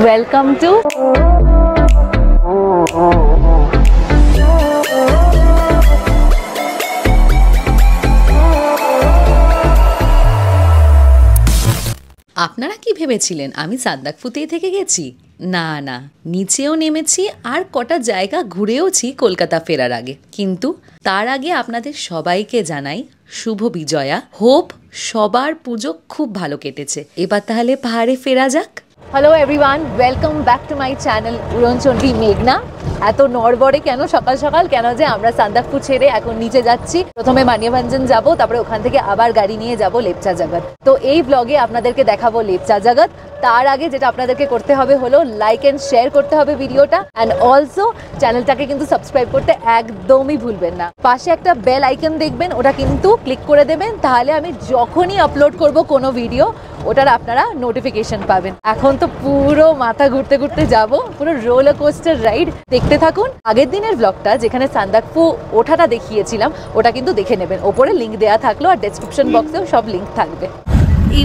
Welcome to আপনারা কি ভেবেছিলেন আমি সান্দাকফুতেই থেকে গেছি? না না, নিচেও নেমেছি আর কটা জায়গা ঘুরেওছি কলকাতা ফেরার আগে। কিন্তু তার আগে আপনাদের সবাইকে জানাই শুভ বিজয়া। হোপ সবার পুজো খুব ভালো কেটেছে। এবার তাহলে পাহাড়ে ফেরা যাক। Hello everyone, welcome back to my channel Uronchondi মেঘনা। এত নড়বড়ে কেন সকাল সকাল? কেন যে আমরা সান্দাকফু ছেড়ে এখন নিচে যাচ্ছি। প্রথমে মানিয়াভাঞ্জন যাব, তারপরে ওখান থেকে আবার গাড়ি নিয়ে যাব লেপচা জগৎ। তো এই ব্লগে আপনাদেরকে দেখাবো লেপচা জগৎ। তার আগে যেটা আপনাদেরকে করতে হবে হলো লাইক অ্যান্ড শেয়ার করতে হবে ভিডিওটা, অ্যান্ড অলসো চ্যানেলটাকে কিন্তু সাবস্ক্রাইব করতে একদমই ভুলবেন না। পাশে একটা বেল আইকন দেখবেন, ওটা কিন্তু ক্লিক করে দেবেন, তাহলে আমি যখনই আপলোড করব কোনো ভিডিও ওটার আপনারা নোটিফিকেশন পাবেন। এখন তো পুরো মাথা ঘুরতে ঘুরতে যাব, পুরো রোলার কোস্টার রাইড। দেখতে থাকুন। আগের দিনের ব্লগটা যেখানে সান্দাকফু ওঠাটা দেখিয়েছিলাম ওটা কিন্তু দেখে নেবেন, ওপরে লিঙ্ক দেওয়া থাকলো আর ডেসক্রিপশন বক্সেও সব লিঙ্ক থাকবে।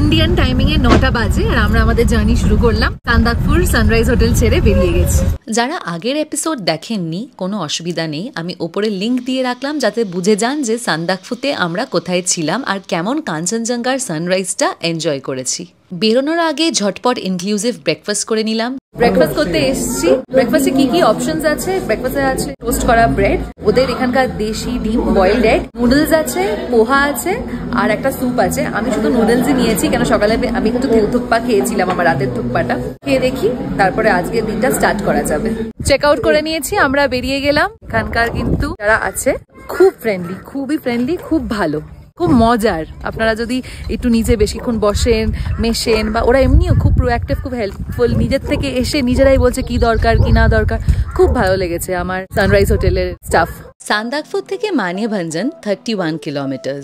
ইন্ডিয়ান টাইমিং এ 9টা বাজে আর আমরা আমাদের জার্নি শুরু করলাম। সান্দাকফুর সানরাইজ হোটেল ছেড়ে বেরিয়ে গেছি। যারা আগের এপিসোড দেখেননি কোনো অসুবিধা নেই, আমি ওপরে লিঙ্ক দিয়ে রাখলাম যাতে বুঝে যান যে সান্দাকফুতে আমরা কোথায় ছিলাম আর কেমন কাঞ্চনজঙ্ঘার সানরাইজটা এনজয় করেছি। বেরোনোর আগে ঝটপট ইনক্লুসিভ ব্রেকফাস্ট করে নিলাম। ব্রেকফাস্ট করতে এসেছি। ব্রেকফাস্টে কি কি অপশনস আছে? ব্রেকফাস্টে আছে টোস্ট করা ব্রেড, ওদের এখানকার দেশি ডিম, বয়েলড এগ, নুডলস আছে, পোহা আছে আর একটা স্যুপ আছে। আমি শুধু নুডলসই নিয়েছি, কেন সকালে আমি একটু তেল থুকপা খেয়েছিলাম, আমার রাতের থুকপাটা খেয়ে দেখি, তারপরে আজকের দিনটা স্টার্ট করা যাবে। চেক আউট করে নিয়েছি, আমরা বেরিয়ে গেলাম। এখানকার কিন্তু যারা আছে খুব ফ্রেন্ডলি, খুবই ফ্রেন্ডলি, খুব ভালো, খুব মজার। আপনারা যদি একটু নিজে বেশিক্ষণ বসেন, মেশেন, বা ওরা এমনিও খুব প্রোঅ্যাক্টিভ, খুব হেল্পফুল, নিজের থেকে এসে নিজেরাই বলছে কি দরকার কি না দরকার। খুব ভালো লেগেছে আমার সানরাইজ হোটেলের স্টাফ। সান্দাকফু থেকে মানিয়াভাঞ্জন 31 কিলোমিটার।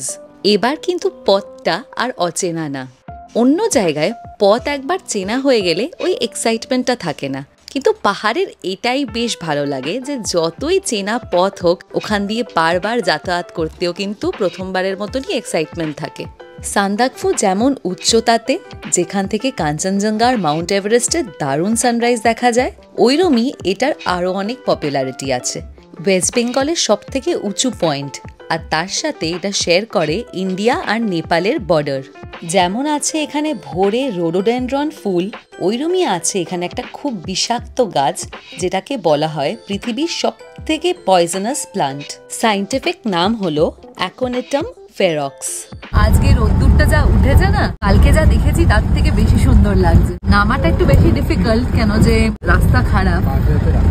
এবার কিন্তু পথটা আর অচেনা না। অন্য জায়গায় পথ একবার চেনা হয়ে গেলে ওই এক্সাইটমেন্টটা থাকে না, কিন্তু পাহাড়ের এটাই বেশ ভালো লাগে যে যতই চেনা পথ হোক ওখান দিয়ে বারবার যাতায়াত করতেও কিন্তু প্রথমবারের মতনই এক্সাইটমেন্ট থাকে। সান্দাকফু যেমন উচ্চতাতে, যেখান থেকে কাঞ্চনজঙ্ঘা আর মাউন্ট এভারেস্টের দারুণ সানরাইজ দেখা যায়, ওইরকমই এটার আরও অনেক পপুলারিটি আছে। ওয়েস্ট বেঙ্গলের সব থেকে উঁচু পয়েন্ট, আর তার সাথে এটা শেয়ার করে ইন্ডিয়া আর নেপালের বর্ডার। যেমন আছে এখানে ভোরে রোডোডেনড্রন ফুল, ওইরকমই আছে এখানে একটা খুব বিষাক্ত গাছ যেটাকে বলা হয় পৃথিবীর সব থেকে পয়জনাস প্লান্ট। সাইন্টিফিক নাম হলো অ্যাকোনেটাম ফেরক্স। আজকে রোদ্দুরটা যা উঠেছে না, কালকে যা দেখেছি তার থেকে বেশি সুন্দর লাগছে। নামাটা একটু বেশি ডিফিকাল্ট, কেন যে রাস্তা খারাপ,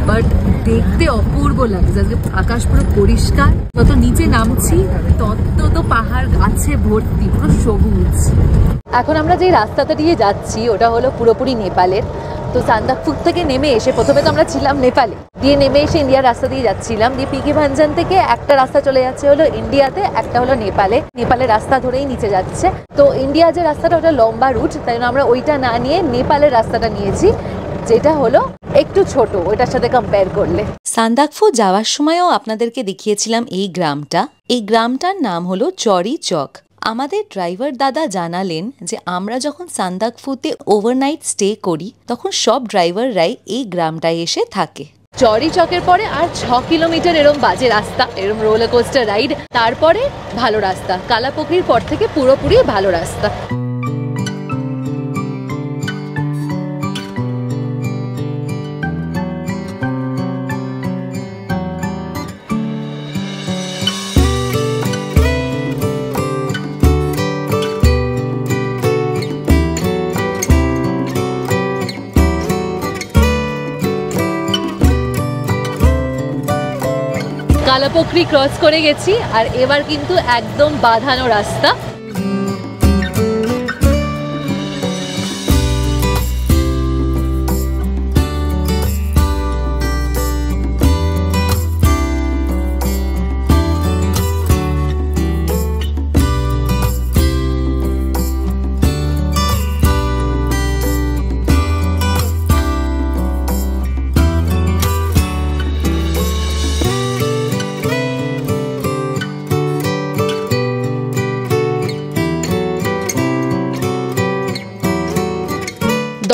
বাট দেখতে অপূর্ব লাগছে। আজকে আকাশ পুরো পরিষ্কার, যত নিচে নামছি তত তো পাহাড় গাছে ভর্তি, পুরো সবুজ। এখন আমরা যে রাস্তাটা দিয়ে যাচ্ছি ওটা হলো পুরোপুরি নেপালের। তো সান্দাকফু থেকে নেমে এসে প্রথমে তো আমরা ছিলাম নেপালে, দিয়ে নেমে এসে ইন্ডিয়ার রাস্তা দিয়ে যাচ্ছিলাম, দিয়ে পিকিভাঞ্জন থেকে একটা রাস্তা চলে যাচ্ছে হলো ইন্ডিয়াতে, একটা হলো নেপালে। নেপালের রাস্তা ধরেই নিচে যাচ্ছে। তো ইন্ডিয়া যে রাস্তাটা ওটা লম্বা রুট, তাই জন্য আমরা ওইটা না নিয়ে নেপালের রাস্তাটা নিয়েছি, যেটা হলো একটু ছোট ওইটার সাথে কম্পেয়ার করলে। সান্দাকফু যাওয়ার সময়ও আপনাদেরকে দেখিয়েছিলাম এই গ্রামটা। এই গ্রামটার নাম হলো চরি চক। আমাদের ড্রাইভার দাদা জানালেন যে আমরা যখন সান্দাকফুতে ওভারনাইট স্টে করি তখন সব ড্রাইভাররাই এই গ্রামটায় এসে থাকে। চরি চকের পরে আর 6 কিলোমিটার এরম বাজে রাস্তা, এরম রোলার কোস্টার রাইড, তারপরে ভালো রাস্তা। কালাপোখরির পর থেকে পুরোপুরি ভালো রাস্তা। কালাপোখরি ক্রস করে গেছি আর এবার কিন্তু একদম বাঁধানো রাস্তা।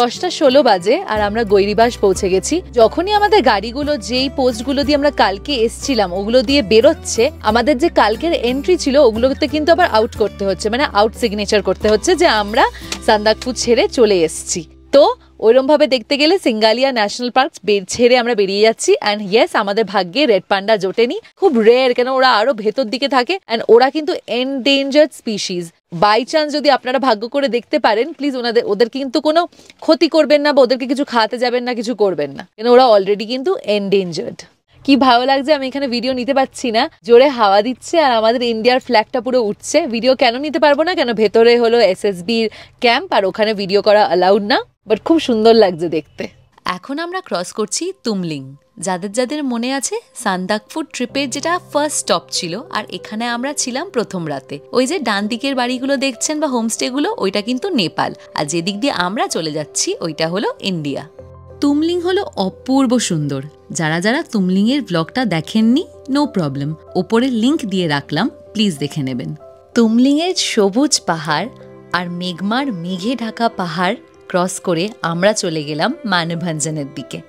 10:16 বাজে আর আমরা গৈরিবাস পৌঁছে গেছি। যখনই আমাদের গাড়িগুলো যেই পোস্টগুলো দিয়ে আমরা কালকে এসছিলাম ওগুলো দিয়ে বেরোচ্ছে, আমাদের যে কালকের এন্ট্রি ছিল ওগুলোতে কিন্তু আবার আউট করতে হচ্ছে, মানে আউট সিগনেচার করতে হচ্ছে যে আমরা সান্দাকফু ছেড়ে চলে এসছি। তো ওইরকম ভাবে দেখতে গেলে সিঙ্গালিয়া ন্যাশনাল পার্ক ছেড়ে আমরা বেরিয়ে যাচ্ছি। অ্যান্ড ইয়েস, আমাদের ভাগ্যে রেড পান্ডা জোটেনি, খুব রেয়ার, কেন ওরা আরো ভেতর দিকে থাকে অ্যান্ড ওরা কিন্তু এন্ডেঞ্জার্ড স্পিসিস। বাই চান্স যদি আপনারা ভাগ্য করে দেখতে পারেন, প্লিজ ওদের কিন্তু কোনো ক্ষতি করবেন না বা ওদেরকে কিছু খাওয়াতে যাবেন না, কিছু করবেন না, কেন ওরা অলরেডি কিন্তু এন্ডেঞ্জার্ড। কি ভালো লাগছে, আমি এখানে ভিডিও নিতে পারছি না, জোরে হাওয়া দিচ্ছে আর আমাদের ইন্ডিয়ার ফ্ল্যাগটা পুরো উঠছে। ভিডিও কেন নিতে পারবো না, কেন ভেতরে হলো এসএসবির ক্যাম্প আর ওখানে ভিডিও করা অ্যালাউড না, বাট খুব সুন্দর লাগছে দেখতে। এখন আমরা ক্রস করছি তুমলিং। যাদের যাদের মনে আছে, সান্দাকফু ট্রিপের যেটা ফার্স্ট স্টপ ছিল আর এখানে আমরা ছিলাম প্রথম রাতে। ওই যে ডান দিকের বাড়িগুলো দেখছেন বা হোমস্টেগুলো, ওইটা কিন্তু নেপাল, আর যেদিক দিয়ে আমরা চলে যাচ্ছি ওইটা হলো ইন্ডিয়া। তুমলিং হলো অপূর্ব সুন্দর। যারা যারা তুমলিং এর ব্লগটা দেখেননি, নো প্রবলেম, ওপরে লিংক দিয়ে রাখলাম, প্লিজ দেখে নেবেন। তুমলিং এর সবুজ পাহাড় আর মেঘমার মেঘে ঢাকা পাহাড় ক্রস করে আমরা চলে গেলাম মানভঞ্জনের দিকে।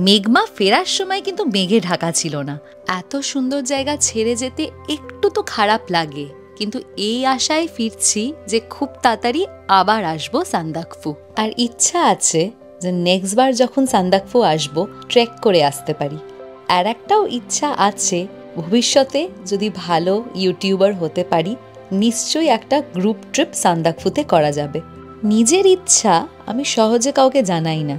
মেঘমা ফেরার সময় কিন্তু মেঘে ঢাকা ছিল না। এত সুন্দর জায়গা ছেড়ে যেতে একটু তো খারাপ লাগে, কিন্তু এই আশায় ফিরছি যে খুব তাড়াতাড়ি আবার আসবো সান্দাকফু। আর ইচ্ছা আছে যে নেক্সট বার যখন সান্দাকফু আসবো ট্রেক করে আসতে পারি। আর একটাও ইচ্ছা আছে, ভবিষ্যতে যদি ভালো ইউটিউবার হতে পারি, নিশ্চয়ই একটা গ্রুপ ট্রিপ সান্দাকফুতে করা যাবে। নিজের ইচ্ছা আমি সহজে কাউকে জানাই না,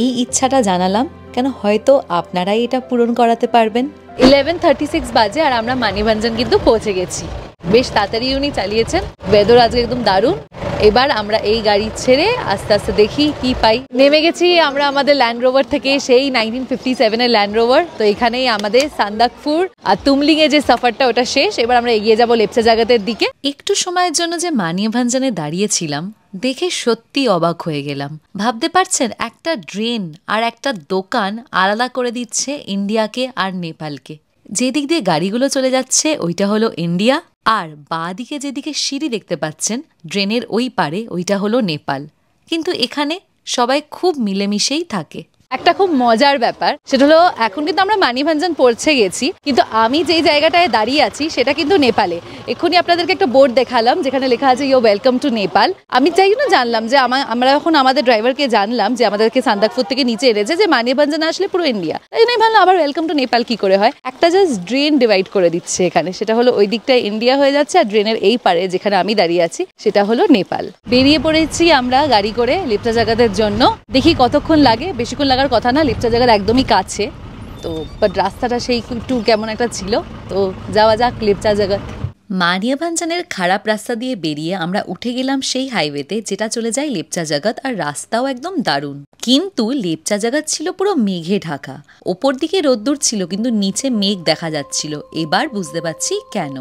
এই ইচ্ছাটা জানালাম কেন হয়তো আপনারাই এটা পূরণ করাতে পারবেন। 11:36 বাজে আর আমরা মানিভঞ্জন কিন্তু পৌঁছে গেছি। বেশ তাড়াতাড়ি উনি চালিয়েছেন, ওয়েদার আজকে একদম দারুণ। এবার আমরা এই গাড়ি ছেড়ে আস্তে আস্তে দেখি কি পাই। নেমে গেছি আমরা আমাদের ল্যান্ড রোভার থেকে, সেই 1957 এর ল্যান্ড রোভার। তো এখানেই আমাদের সান্দাকফুর আর তুমলিং এর যে সফরটা ওটা শেষ। এবার আমরা এগিয়ে যাবো লেপচা জায়গাতের দিকে। একটু সময়ের জন্য যে মানিভঞ্জনে দাঁড়িয়েছিলাম দেখে সত্যি অবাক হয়ে গেলাম। ভাবতে পারছেন, একটা ড্রেন আর একটা দোকান আলাদা করে দিচ্ছে ইন্ডিয়াকে আর নেপালকে। যেদিক দিয়ে গাড়িগুলো চলে যাচ্ছে ওইটা হলো ইন্ডিয়া, আর বাঁ দিকে যেদিকে সিঁড়ি দেখতে পাচ্ছেন ড্রেনের ওই পারে, ওইটা হলো নেপাল। কিন্তু এখানে সবাই খুব মিলেমিশেই থাকে। একটা খুব মজার ব্যাপার সেটা হলো, এখন কিন্তু আমরা মানিভঞ্জন পৌঁছে গেছি, কিন্তু আমি যেই জায়গাটায় দাঁড়িয়ে আছি সেটা কিন্তু নেপালে। এক্ষুনি আপনাদেরকে একটা বোর্ড দেখালাম যেখানে লেখা আছে ইউ ওয়েলকাম টু নেপাল। আমি তাই জন্য জানলাম যে আমরা এখন আমাদের ড্রাইভারকে জানলাম যে আমাদেরকে সান্দাকফু থেকে নিচে এনেছে, যে মানিভঞ্জন আসলে পুরো ইন্ডিয়া। তাই জন্য ভাবলাম আবার ওয়েলকাম টু নেপাল কি করে হয়। একটা জাস্ট ড্রেন ডিভাইড করে দিচ্ছে এখানে, সেটা হলো ওই দিকটায় ইন্ডিয়া হয়ে যাচ্ছে আর ড্রেনের এই পারে যেখানে আমি দাঁড়িয়ে আছি সেটা হলো নেপাল। বেরিয়ে পড়েছি আমরা গাড়ি করে লেপচা জায়গাদের জন্য। দেখি কতক্ষণ লাগে, বেশিক্ষণ লাগার কথা না, লেপচা জায়গার একদমই কাছে তো, বাট রাস্তাটা সেই একটু কেমন একটা ছিল। তো যাওয়া যাক লেপচা জায়গা। মানিভঞ্জনের খারাপ রাস্তা দিয়ে বেরিয়ে আমরা উঠে গেলাম সেই হাইওয়েতে যেটা চলে যায় লেপচা জগৎ, আর রাস্তাও একদম দারুণ। কিন্তু লেপচা জগৎ ছিল পুরো মেঘে ঢাকা। ওপর দিকে রোদ্দুর ছিল কিন্তু নিচে মেঘ দেখা যাচ্ছিল। এবার বুঝতে পারছি কেন।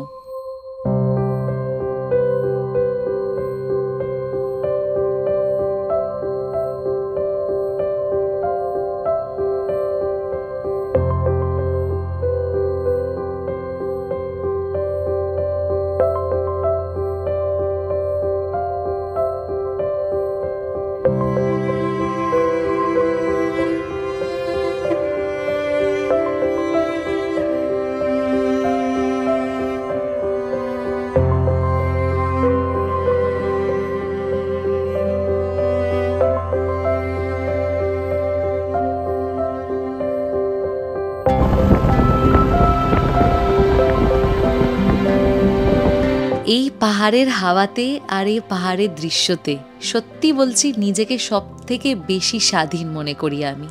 এই পাহাড়ের হাওয়াতে আর এই পাহাড়ের দৃশ্যতে সত্যি বলছি নিজেকে সব থেকে বেশি স্বাধীন মনে করি আমি।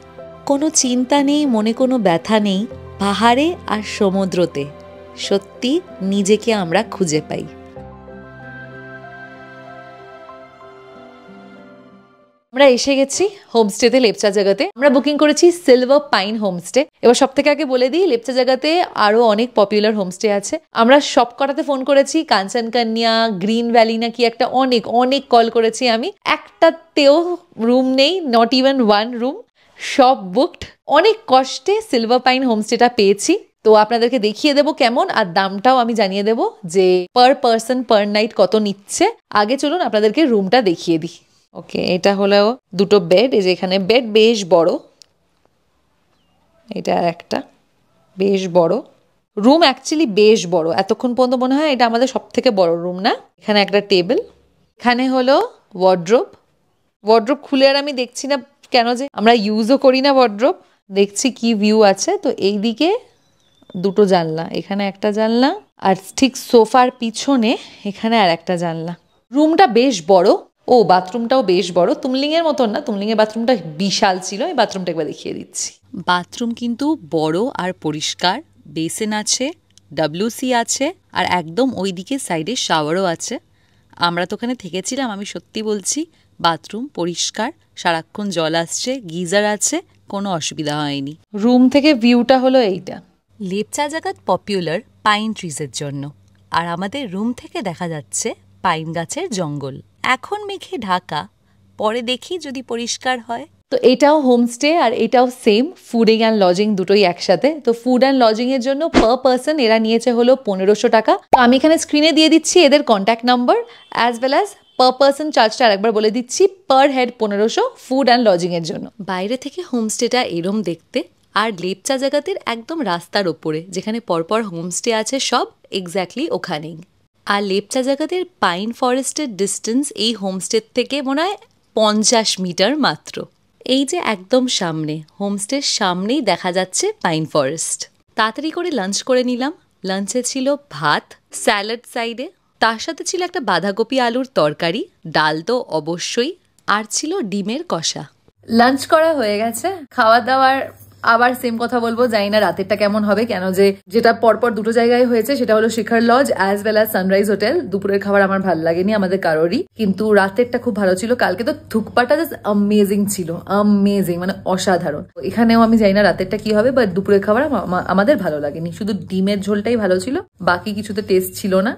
কোনো চিন্তা নেই, মনে কোনো ব্যথা নেই। পাহাড়ে আর সমুদ্রতে সত্যি নিজেকে আমরা খুঁজে পাই। আমরা এসে গেছি হোমস্টেতে লেপচা জায়গাতে। আমরা বুকিং করেছি সিলভার পাইন হোমস্টে। এবার সব থেকে আগে বলে দিই, লেপচা জায়গাতে আরো অনেক পপুলার হোমস্টে আছে। আমরা সব কটাতে ফোন করেছি, কাঞ্চন কন্যা, গ্রিন ভ্যালি না কি একটা, অনেক অনেক কল করেছি আমি। একটাতেও রুম নেই, নট ইভেন ওয়ান রুম, সব বুকড। অনেক কষ্টে সিলভার পাইন হোমস্টেটা পেয়েছি। তো আপনাদেরকে দেখিয়ে দেবো কেমন, আর দামটাও আমি জানিয়ে দেবো যে পার পার্সন পার নাইট কত নিচ্ছে। আগে চলুন আপনাদেরকে রুমটা দেখিয়ে দিই। ওকে, এটা হলো দুটো বেড। এই যে এখানে বেড বেশ বড়, এটা একটা বেশ বড় রুম, অ্যাকচুয়ালি বেশ বড়। এতক্ষণ পর্যন্ত মনে হয় এটা আমাদের সব থেকে বড় রুম না। এখানে একটা টেবিল, এখানে হলো ওয়ার্ড্রোব। ওয়ার্ড্রোব খুলে আর আমি দেখছি না কেন, যে আমরা ইউজও করি না ওয়ার্ড্রোব। দেখছি কি ভিউ আছে। তো এইদিকে দুটো জানলা, এখানে একটা জানলা, আর ঠিক সোফার পিছনে এখানে আর একটা জানলা। রুমটা বেশ বড়। ও বাথরুমটাও বেশ বড়, তুমলিংয়ের মতন না, তুমলিংয়ের বাথরুমটা বিশাল ছিল। এই বাথরুমটা একবার দেখিয়ে দিচ্ছি। বাথরুম কিন্তু বড় আর পরিষ্কার, বেসিন আছে, ডাব্লিউসি আছে, আর একদম ওইদিকে সাইডে শাওয়ারও আছে। আমরা তো ওখানে থেকেছিলাম, আমি সত্যি বলছি বাথরুম পরিষ্কার, সারাক্ষণ জল আসছে, গিজার আছে, কোনো অসুবিধা হয়নি। রুম থেকে ভিউটা হলো এইটা। লেপচা জাগাত পপুলার পাইন ট্রিজের জন্য, আর আমাদের রুম থেকে দেখা যাচ্ছে পাইন গাছের জঙ্গল। এখন মেঘে ঢাকা, পরে দেখি যদি পরিষ্কার হয়। তো এটাও হোমস্টে আর এটাও সেম, ফুডিং অ্যান্ড লজিং দুটোই একসাথে। তো ফুড অ্যান্ড লজিং এর জন্য পার পার্সন এরা নিয়েছে হলো 1500 টাকা। তো আমি এখানে স্ক্রিনে দিয়ে দিচ্ছি এদের contact number, as well as per person চার্জটা আরেকবার বলে দিচ্ছি, per head 1500 food and lodging এর জন্য। বাইরে থেকে হোমস্টেটা এরম দেখতে, আর লেপচা জায়গাতের একদম রাস্তার ওপরে যেখানে পরপর হোমস্টে আছে সব, এক্স্যাক্টলি ওখানেই। আর লেপচা জায়গাতের পাইন ফরেস্টের ডিস্টেন্স এই হোমস্টের থেকে মনে হয় 50 মিটার মাত্র। এই যে একদম সামনে, হোমস্টের সামনেই দেখা যাচ্ছে পাইন ফরেস্ট। তাড়াতাড়ি করে লাঞ্চ করে নিলাম। লাঞ্চে ছিল ভাত, স্যালাড সাইডে, তার সাথে ছিল একটা বাঁধাকপি আলুর তরকারি, ডাল তো অবশ্যই, আর ছিল ডিমের কষা। লাঞ্চ করা হয়ে গেছে, খাওয়া দাওয়ার আবার সেম কথা বলবো, জানি না রাতেরটা কেমন হবে, কেন যে যেটা পরপর দুটো জায়গায় হয়েছে সেটা হলো Shikhar Lodge as well as Sunrise Hotel. দুপুরের খাবার আমার ভালো লাগেনি আমাদের কারোরই, কিন্তু রাতেরটা খুব ভালো ছিল। কালকে তো থুকপাটা জাস্ট অ্যামেজিং ছিল, অ্যামেজিং, মানে অসাধারণ। এখানেও আমি জানি না রাতেরটা কি হবে, বাট দুপুরের খাবার আমাদের ভালো লাগেনি, শুধু ডিমের ঝোলটাই ভালো ছিল, বাকি কিছুতে টেস্ট ছিল না।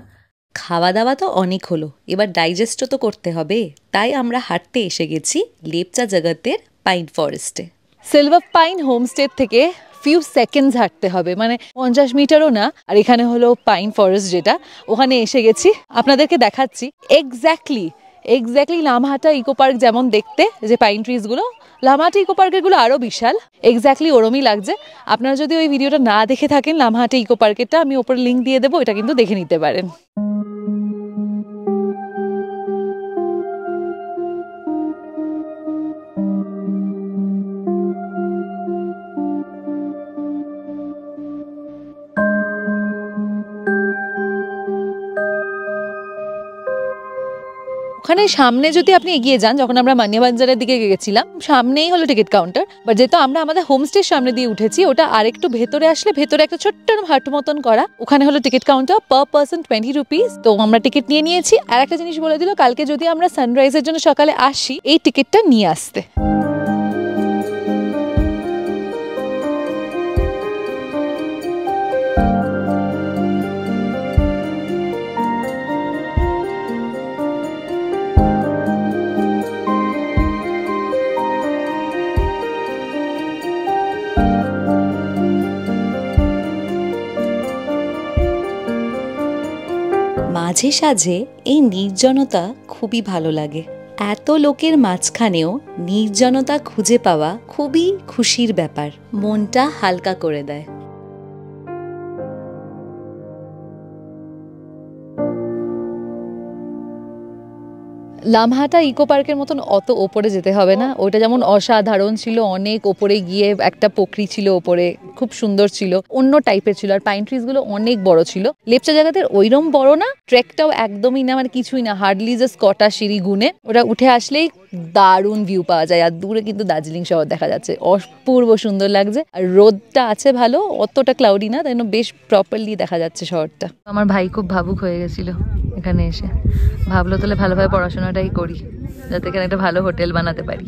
খাওয়া দাওয়া তো অনেক হলো, এবার ডাইজেস্টও তো করতে হবে, তাই আমরা হাঁটতে এসে গেছি লেপচা জগতের পাইন ফরেস্টে। সিলভার পাইন হোমস্টে থেকে ফিউ সেকেন্ডস হাঁটতে হবে, মানে 50 মিটারও না। আর এখানে হলো পাইন ফরেস্ট, যেটা ওখানে এসে গেছি, আপনাদেরকে দেখাচ্ছি। এক্স্যাক্টলি লামহাটা ইকো পার্ক যেমন দেখতে, যে পাইন ট্রিজগুলো, লামহাটা ইকো পার্কেরগুলো আরও বিশাল, এক্স্যাক্টলি ওরমই লাগছে। আপনারা যদি ওই ভিডিওটা না দেখে থাকেন লামহাটা ইকো পার্কেরটা, আমি ওপরে লিঙ্ক দিয়ে দেবো, এটা কিন্তু দেখে নিতে পারেন। ওখানে সামনে যদি আপনি এগিয়ে যান, যখন আমরা মানিয়াবাজারের দিকে গেছিলাম সামনেই হলো টিকিট কাউন্টার, বাট যেহেতু আমরা আমাদের হোমস্টের সামনে দিয়ে উঠেছি, ওটা আরেকটু ভেতরে আসলে ভেতরে একটা ছোট্ট হাট মতন করা, ওখানে হলো ticket counter, per person 20 rupees. তো আমরা টিকিট নিয়ে নিয়েছি। আর একটা জিনিস বলে দিল, কালকে যদি আমরা সানরাইজের জন্য সকালে আসি, এই টিকিটটা নিয়ে আসতে। মাঝে সাঝে এই নির্জনতা খুবই ভালো লাগে। এত লোকের মাঝখানেও নির্জনতা খুঁজে পাওয়া খুবই খুশির ব্যাপার, মনটা হালকা করে দেয়। লামহাটা ইকো পার্কের মতন অত ওপরে যেতে হবে না, ওটা যেমন অসাধারণ ছিল, অনেক ওপরে গিয়ে একটা পোখরি ছিল ওপরে, খুব সুন্দর ছিল, অন্য টাইপের ছিল, আর পাইন ট্রিজগুলো অনেক বড় ছিল। লেপচা জায়গাতে ওইরকম বড় না, ট্রেকটাও একদমই না, মানে কিছুই না, হার্ডলি জাস্ট কটা সিঁড়ি গুনে ওটা উঠে আসলেই দারুণ ভিউ পাওয়া যায়। আর দূরে কিন্তু দার্জিলিং শহর দেখা যাচ্ছে, অপূর্ব সুন্দর লাগছে। আর রোদটা আছে ভালো, অতটা ক্লাউডি না, তাই জন্য বেশ প্রপারলি দেখা যাচ্ছে শহরটা। আমার ভাই খুব ভাবুক হয়ে গেছিল এখানে এসে, ভাবলো তাহলে ভালোভাবে পড়াশোনাটাই করি, যাতে এখানে একটা ভালো হোটেল বানাতে পারি।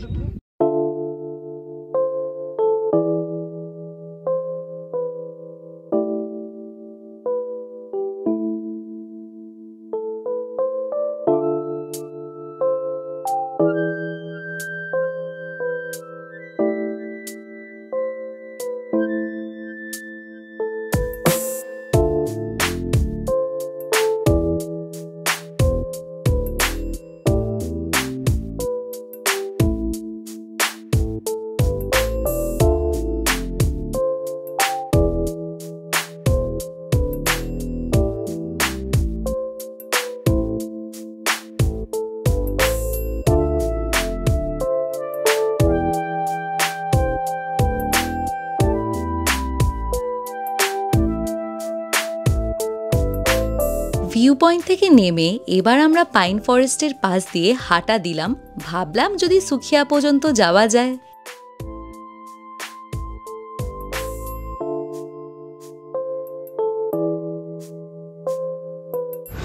ভিউ পয়েন্ট থেকে নেমে এবার আমরা পাইন ফরেস্টের পাশ দিয়ে হাঁটা দিলাম, ভাবলাম যদি সুখিয়া পর্যন্ত যাওয়া যায়।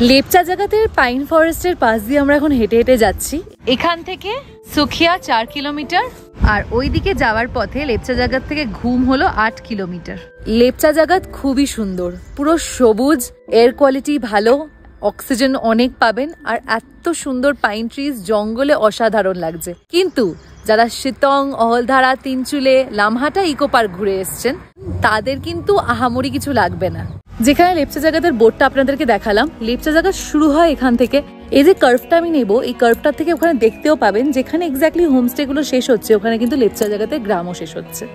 লেপচা জায়গাতের পাইন ফরেস্টের পাশ দিয়ে আমরা এখন হেঁটে হেঁটে যাচ্ছি। এখান থেকে সুখিয়া 4 কিলোমিটার, আর ওইদিকে যাওয়ার পথে লেপচা জায়গার থেকে ঘুম হলো 8 কিলোমিটার। লেপচা জায়গা খুবই সুন্দর, পুরো সবুজ, এয়ার কোয়ালিটি ভালো, অক্সিজেন অনেক পাবেন, আর এত সুন্দর পাইন ট্রিজ, জঙ্গলে অসাধারণ লাগছে। কিন্তু যারা শিতং, অহলধারা, তিনচুলে, লামহাটা ইকো পার্ক ঘুরে এসছেন তাদের কিন্তু আহামরি কিছু লাগবে না। যেখানে লেপচা জায়গাদের বোর্ডটা আপনাদেরকে দেখালাম, লেপচা জায়গা শুরু হয় এখান থেকে। এই যে কার্ভটা আমি নেবো, এই কার্ভটার থেকে ওখানে দেখতেও পাবেন যেখানে এক্স্যাক্টলি হোমস্টে গুলো শেষ হচ্ছে, ওখানে কিন্তু লেপচা জায়গাতে গ্রামও শেষ হচ্ছে।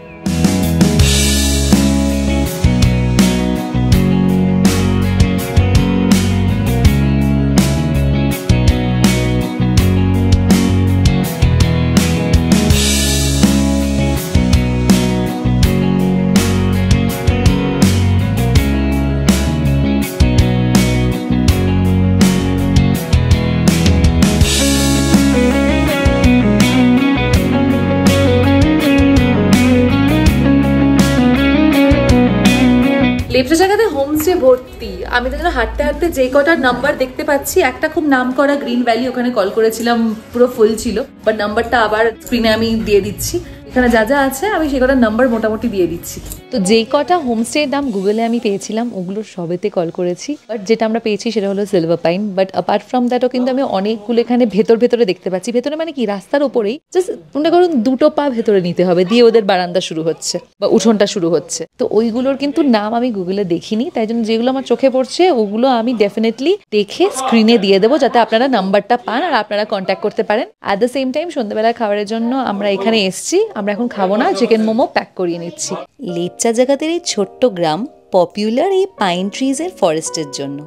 লেপচা জায়গাতে হোমস্টে ভর্তি। আমি তো হাঁটতে হাঁটতে যে কটার নাম্বার দেখতে পাচ্ছি, একটা খুব নাম করা গ্রিন ভ্যালি, ওখানে কল করেছিলাম, পুরো ফুল ছিল, বাট নাম্বারটা আবার স্ক্রিনে আমি দিয়ে দিচ্ছি। এখানে যা যা আছে আমি সে কটার নাম্বার মোটামুটি দিয়ে দিচ্ছি। তো যেই কটা হোমস্টের নাম গুগলে আমি পেয়েছিলাম ওগুলোর সবেতে কল করেছি, বাট যেটা আমরা পেয়েছি সেটা হলো Silver Pine. But apart from দ্যাটও কিন্তু আমি অনেকগুলো এখানে ভেতরে দেখতে পাচ্ছি। ভেতরে মানে কি, রাস্তার ওপরেই, জাস্ট মনে করুন 2 পা ভেতরে নিতে হবে, দিয়ে ওদের বারান্দা শুরু হচ্ছে বা উঠোনটা শুরু হচ্ছে। তো ওইগুলোর কিন্তু নাম আমি গুগলে দেখিনি, তাই জন্য যেগুলো আমার চোখে পড়ছে ওগুলো আমি ডেফিনেটলি দেখে স্ক্রিনে দিয়ে দেবো, যাতে আপনারা নাম্বারটা পান আর আপনারা কন্ট্যাক্ট করতে পারেন। অ্যাট দ্য সেম টাইম সন্ধ্যাবেলা খাবারের জন্য আমরা এখানে এসছি, আমরা এখন খাবো না, চিকেন মোমো প্যাক করিয়ে নিচ্ছি। লেপচা জায়গাতে এই ছোট্ট গ্রাম পপুলার এই পাইন ট্রিজের ফরেস্টের জন্য,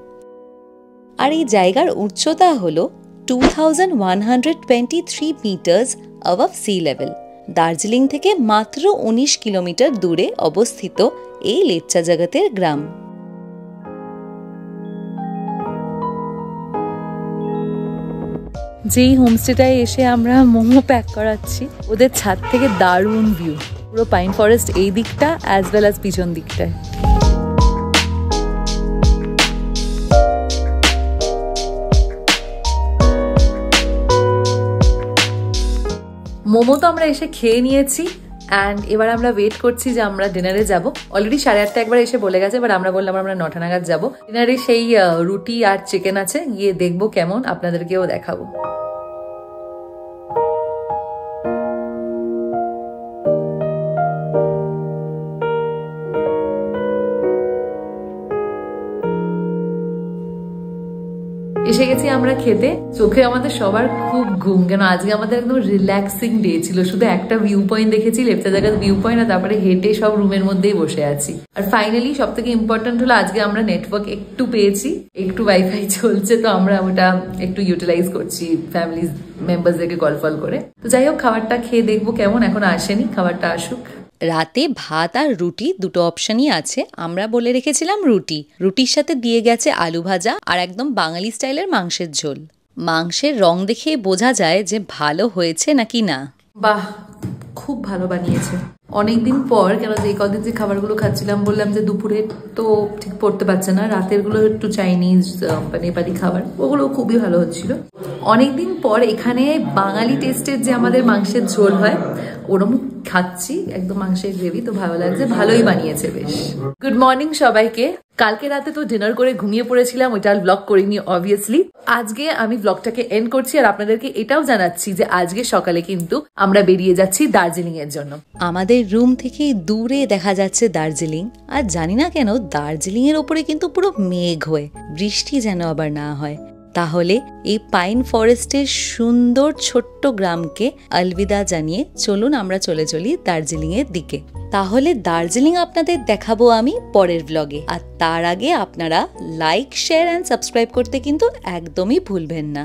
আর এই জায়গার উচ্চতা হলো 2123 metres above sea level. Darjeeling থেকে মাত্র 19 কিলোমিটার দূরে অবস্থিত এই লেপচা জায়গাতের গ্রাম। যেই হোমস্টেটায় এসে আমরা মোমো প্যাক করাচ্ছি, ওদের ছাদ থেকে দারুণ ভিউ, পুরো পাইন ফরেস্ট এই দিকটা অ্যাজ ওয়েল অ্যাজ পিছন দিকটায়। মোমো তো আমরা এসে খেয়ে নিয়েছি, অ্যান্ড এবার আমরা ওয়েট করছি যে আমরা ডিনারে যাব। অলরেডি 8:30 একবার এসে বলে গেছে, এবার আমরা বললাম আমরা 9টা নাগাদ যাবো। ডিনারে সেই রুটি আর চিকেন আছে, গিয়ে দেখবো কেমন, আপনাদেরকেও দেখাবো। এসে গেছি আমরা খেতে। চোখে আমাদের সবার খুব ঘুম, কেন আজকে আমাদের একদম রিল্যাক্সিং ডে ছিল। শুধু একটা ভিউ পয়েন্ট দেখেছি, লেপচা জায়গার ভিউ পয়েন্ট, আর তারপরে হেঁটে সব রুমের মধ্যেই বসে আছি। আর ফাইনালি সব থেকে ইম্পর্টেন্ট হলো আজকে আমরা নেটওয়ার্ক একটু পেয়েছি, একটু ওয়াইফাই চলছে, তো আমরা ওটা একটু ইউটিলাইজ করছি ফ্যামিলি মেম্বারসদেরকে কল ফল করে। তো যাই হোক, খাবারটা খেয়ে দেখবো কেমন, এখন আসেনি, খাবারটা আসুক। রাতে ভাত আর রুটি দুটো অপশনই আছে। আমরা বলে রেখেছিলাম রুটি। রুটির সাথে দিয়ে গেছে আলু ভাজা আর একদম বাঙালি স্টাইলের মাংসের ঝোল। মাংসের রং দেখে বোঝা যায় যে ভালো হয়েছে নাকি না। বাহ, খুব ভালো বানিয়েছে। অনেকদিন পর, কেন এই কদিন যে খাবারগুলো খাচ্ছিলাম, বললাম যে দুপুরে তো ঠিক পড়তে পারছে না, রাতের গুলো একটু চাইনিজ নেপালি খাবার, ওগুলো খুবই ভালো হচ্ছিল। অনেকদিন পর এখানে বাঙালি টেস্টের যে আমাদের মাংসের ঝোল হয় ওরম খাচ্ছি, একদম মাংসের গ্রেভি, তো ভালো লাগছে, ভালোই বানিয়েছে বেশ। গুড মর্নিং সবাইকে। কালকে রাতে তো ডিনার করে ঘুমিয়ে পড়েছিলাম, ওইটা ব্লগ করিনি অবভিয়াসলি। আজকে আমি ব্লগটাকে এন্ড করছি, আর আপনাদেরকে এটাও জানাচ্ছি যে আজকে সকালে কিন্তু আমরা বেরিয়ে যাচ্ছি দার্জিলিং এর জন্য। আমাদের রুম থেকে দূরে দেখা যাচ্ছে দার্জিলিং, আর জানি না কেন দার্জিলিং এর ওপরে কিন্তু পুরো মেঘ হয়ে, বৃষ্টি যেন আবার না হয়। তাহলে এই পাইন ফরেস্টের সুন্দর ছোট্ট গ্রামকে আলবিদা জানিয়ে চলুন আমরা চলে চলি দার্জিলিং এর দিকে। তাহলে দার্জিলিং আপনাদের দেখাবো আমি পরের ব্লগে, আর তার আগে আপনারা লাইক, শেয়ার অ্যান্ড সাবস্ক্রাইব করতে কিন্তু একদমই ভুলবেন না।